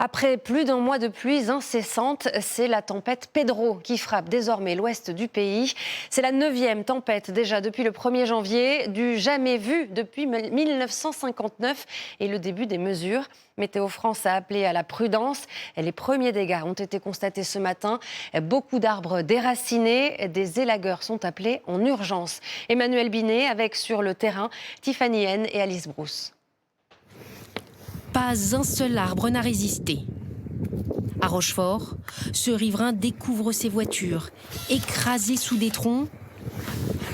Après plus d'un mois de pluies incessantes, c'est la tempête Pedro qui frappe désormais l'ouest du pays. C'est la 9e tempête déjà depuis le 1er janvier, du jamais vu depuis 1959 et le début des mesures. Météo France a appelé à la prudence. Les premiers dégâts ont été constatés ce matin. Beaucoup d'arbres déracinés, des élagueurs sont appelés en urgence. Emmanuel Binet avec sur le terrain Tiffany Hen et Alice Brousse. Pas un seul arbre n'a résisté. À Rochefort, ce riverain découvre ses voitures, écrasées sous des troncs,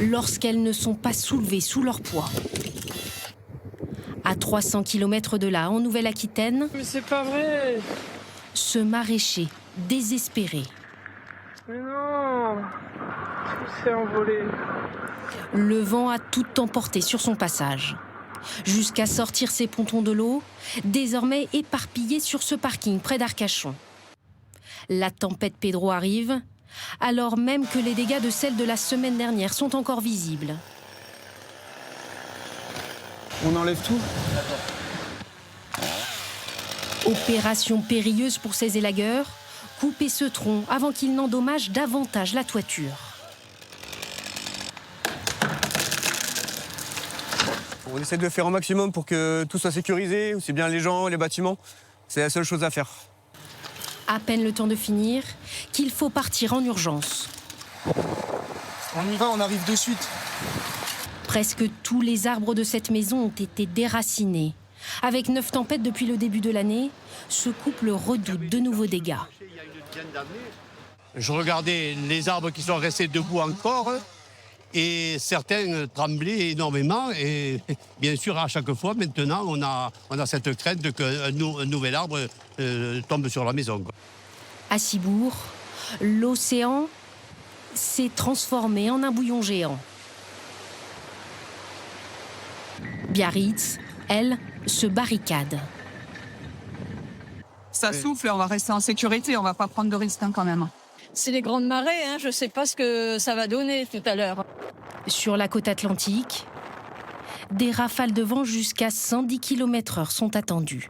lorsqu'elles ne sont pas soulevées sous leur poids. À 300 km de là, en Nouvelle-Aquitaine, mais c'est pas vrai! Ce maraîcher, désespéré. Mais non! Tout s'est envolé. Le vent a tout emporté sur son passage. Jusqu'à sortir ses pontons de l'eau, désormais éparpillés sur ce parking près d'Arcachon. La tempête Pedro arrive, alors même que les dégâts de celle de la semaine dernière sont encore visibles. On enlève tout? Opération périlleuse pour ces élagueurs, couper ce tronc avant qu'il n'endommage davantage la toiture. On essaie de faire un maximum pour que tout soit sécurisé, aussi bien les gens, les bâtiments. C'est la seule chose à faire. À peine le temps de finir, qu'il faut partir en urgence. On y va, on arrive de suite. Presque tous les arbres de cette maison ont été déracinés. Avec 9 tempêtes depuis le début de l'année, ce couple redoute de nouveaux dégâts. Je regardais les arbres qui sont restés debout encore et certains tremblaient énormément. Et bien sûr, à chaque fois, maintenant, on a cette crainte qu'un nouvel arbre tombe sur la maison. À Cibourg, l'océan s'est transformé en un bouillon géant. Biarritz, elle, se barricade. Ça souffle, on va rester en sécurité, on va pas prendre de risques quand même. C'est les grandes marées, je ne sais pas ce que ça va donner tout à l'heure. Sur la côte atlantique, des rafales de vent jusqu'à 110 km/h sont attendues.